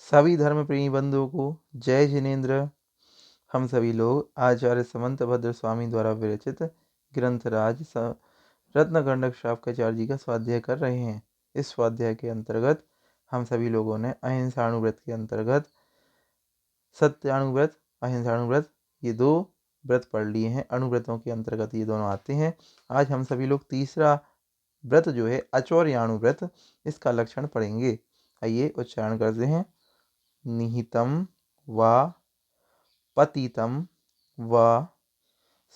सभी धर्म प्रेमी बंधुओं को जय जिनेन्द्र। हम सभी लोग आचार्य समंतभद्र स्वामी द्वारा विरचित ग्रंथराज रत्नगंडक शावकाचार्य जी का स्वाध्याय कर रहे हैं। इस स्वाध्याय के अंतर्गत हम सभी लोगों ने अहिंसाणुव्रत के अंतर्गत सत्याणुव्रत, अहिंसाणुव्रत, ये दो व्रत पढ़ लिए हैं। अणुव्रतों के अंतर्गत ये दोनों आते हैं। आज हम सभी लोग तीसरा व्रत जो है अचौर्याणुव्रत, इसका लक्षण पढ़ेंगे। आइए उच्चारण करते हैं। निहितम व पतितम व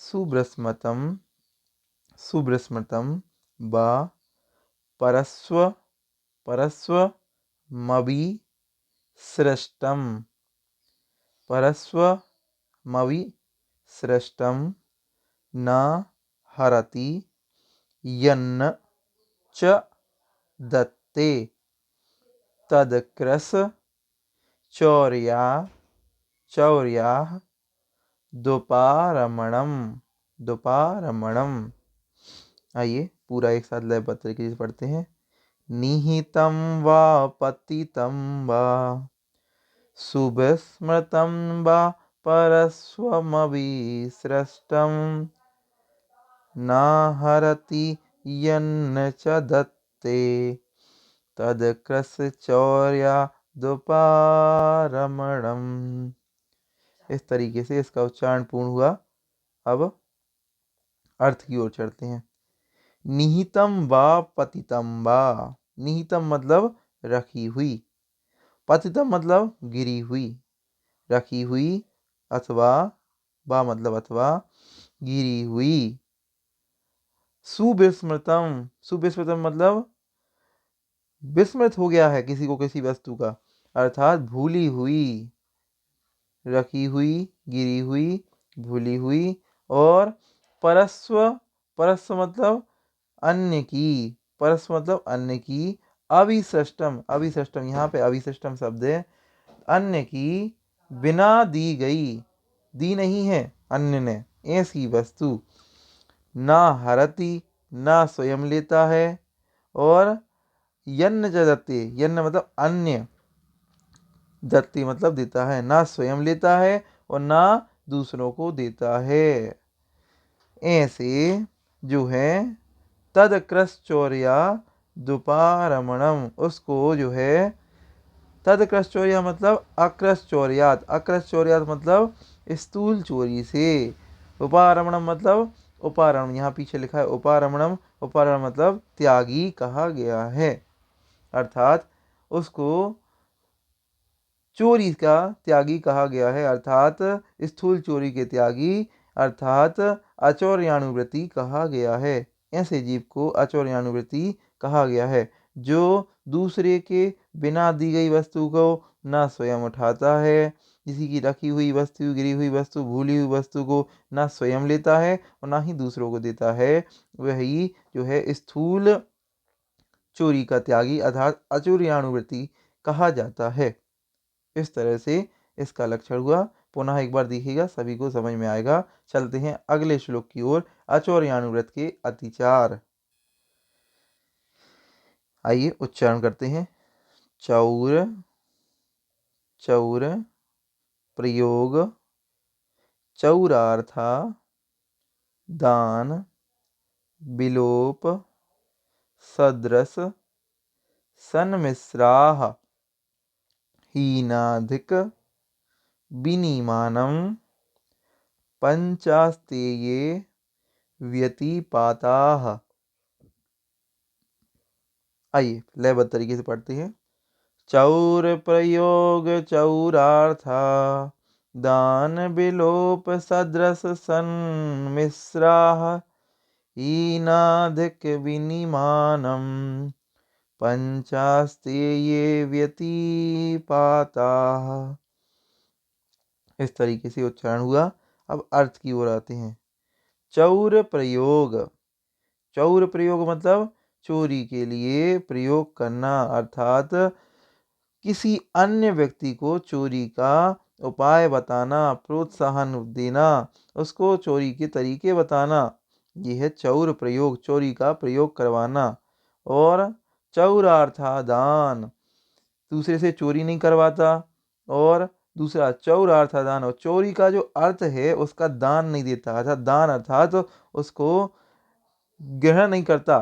सुब्रस्मतम सुब्रस्मृतम व परस्वमविसृष्टम न हरति यन्न च दत्ते तदक्रस चौर्याः दुपारमणम। आइए पूरा एक साथ लयबद्ध तरीके से पढ़ते हैं। निहितम व पतितम व सुविस्मृतम व परस्वमविसृष्टम न हरति यन्न च दत्ते तदक्रसचौर्यादुपारमणम। इस तरीके से इसका उच्चारण पूर्ण हुआ। अब अर्थ की ओर चढ़ते हैं। निहितम व पतितम व, निहितम मतलब रखी हुई, पतितम मतलब गिरी हुई, रखी हुई अथवा व मतलब अथवा गिरी हुई। सुविस्मृतम, सुविस्मृतम मतलब विस्मृत हो गया है किसी को किसी वस्तु का, अर्थात भूली हुई, रखी हुई, गिरी हुई, भूली हुई। और परस्व, परस्व मतलब अन्य की, परस्व मतलब अन्य की। अविसृष्टम, अविसृष्टम यहाँ पे अविसृष्टम शब्द है, अन्य की बिना दी गई, दी नहीं है अन्य ने, ऐसी वस्तु। ना हरति, ना स्वयं लेता है। और यन्न च दत्ते, यन्न मतलब अन्य, दत्ते मतलब देता है, ना स्वयं लेता है और ना दूसरों को देता है। ऐसे जो है तदक्रसचौर्या दुपारमणम, उसको जो है तदक्रसचौर्या मतलब अक्रसचौर्यात, अक्रसचौर्यात मतलब स्थूल चोरी से। उपारमणम मतलब उपारमण, यहाँ पीछे लिखा है उपारमणम, उपारमण मतलब त्यागी कहा गया है, अर्थात उसको चोरी का त्यागी कहा गया है, अर्थात स्थूल चोरी के त्यागी, अर्थात अचौर्याणुव्रती कहा गया है। ऐसे जीव को अचौर्याणुव्रती कहा गया है, जो दूसरे के बिना दी गई वस्तु को ना स्वयं उठाता है, किसी की रखी हुई वस्तु, गिरी हुई वस्तु, भूली हुई वस्तु को ना स्वयं लेता है और ना ही दूसरों को देता है, वही जो है स्थूल चोरी का त्यागी अर्थात अचौर्याणुव्रती कहा जाता है। इस तरह से इसका लक्षण हुआ। पुनः एक बार देखिएगा, सभी को समझ में आएगा। चलते हैं अगले श्लोक की ओर, अचौर्याणुव्रत के अतिचार। आइए उच्चारण करते हैं। चौर, चौर प्रयोग, चौरार्था, दान, विलोप, सदृश, सन्मिश्राः, हीनाधिक, विनिमानम, पंचास्तेये व्यतिपाताः। आइए लयबद्ध तरीके से पढ़ते हैं। चौर प्रयोग चौरार्था, दान विलोप सदृश सन्मिश्राः, हीनाधिक विनिमानम, पंचास्तेये व्यतिपाताः। इस तरीके से उच्चारण हुआ। अब अर्थ की ओर आते हैं। चौर प्रयोग, चौर प्रयोग मतलब चोरी के लिए प्रयोग करना, अर्थात किसी अन्य व्यक्ति को चोरी का उपाय बताना, प्रोत्साहन देना, उसको चोरी के तरीके बताना, यह है चौर प्रयोग, चोरी का प्रयोग करवाना। और चौरार्था दान, दूसरे से चोरी नहीं करवाता, और दूसरा चौर अर्थादान, और चोरी का जो अर्थ है उसका दान नहीं देता, अर्थात दान अर्थात उसको ग्रहण नहीं करता।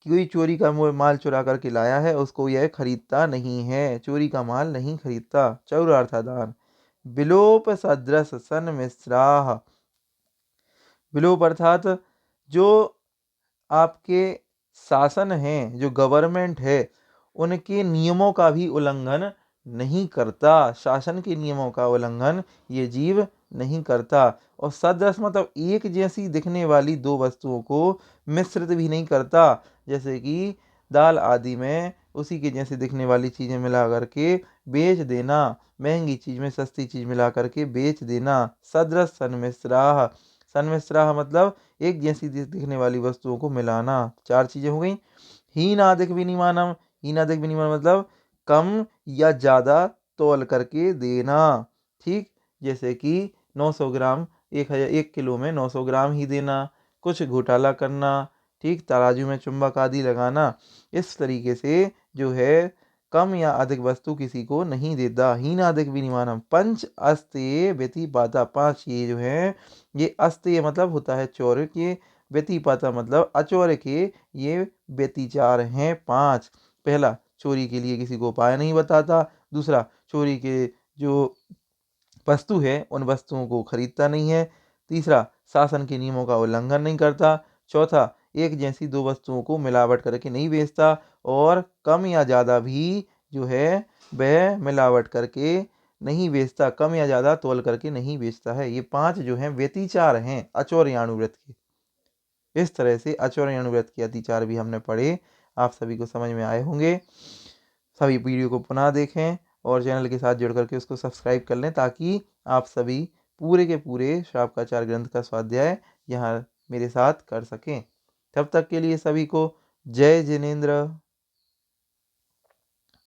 कोई चोरी का माल चुरा करके लाया है उसको यह खरीदता नहीं है, चोरी का माल नहीं खरीदता। चौर अर्थादान। विलोप सदृश सन्मिश्राः। विलोप अर्थात जो आपके शासन हैं, जो गवर्नमेंट है, उनके नियमों का भी उल्लंघन नहीं करता। शासन के नियमों का उल्लंघन ये जीव नहीं करता। और सदृश मतलब एक जैसी दिखने वाली दो वस्तुओं को मिश्रित भी नहीं करता, जैसे कि दाल आदि में उसी के जैसे दिखने वाली चीज़ें मिला करके बेच देना, महंगी चीज़ में सस्ती चीज़ मिला करके बेच देना। सदृश सन्मिश्राः। सन्मिश्राः मतलब एक जैसी दिखने वाली वस्तुओं को मिलाना। चार चीजें हो गई। हीनादिक विनिमानम। हीनादिक विनिमान मतलब कम या ज्यादा तौल करके देना। ठीक, जैसे कि 900 ग्राम 1 किलो में 900 ग्राम ही देना, कुछ घोटाला करना, ठीक, तराजू में चुंबक आदि लगाना, इस तरीके से जो है कम या अधिक वस्तु किसी को नहीं देता। हीनादिक विनिमानम। पंच अस्तेय व्यतिपाता। पांच ये जो है, ये अस्तेय मतलब होता है चौर्य के, व्यतिपाता मतलब अचौर्य के, ये व्यतिचार हैं पांच। पहला, चोरी के लिए किसी को उपाय नहीं बताता। दूसरा, चोरी के जो वस्तु है उन वस्तुओं को खरीदता नहीं है। तीसरा, शासन के नियमों का उल्लंघन नहीं करता। चौथा, एक जैसी दो वस्तुओं को मिलावट करके नहीं बेचता। और कम या ज़्यादा भी जो है वह मिलावट करके नहीं बेचता, कम या ज़्यादा तौल करके नहीं बेचता है। ये पांच जो हैं व्यतिचार हैं अचौर्यानुव्रत के। इस तरह से अचौर्यानुव्रत के अतिचार भी हमने पढ़े, आप सभी को समझ में आए होंगे। सभी वीडियो को पुनः देखें और चैनल के साथ जुड़ करके उसको सब्सक्राइब कर लें, ताकि आप सभी पूरे के पूरे श्रावकाचार ग्रंथ का स्वाध्याय यहाँ मेरे साथ कर सकें। तब तक के लिए सभी को जय जिनेन्द्र।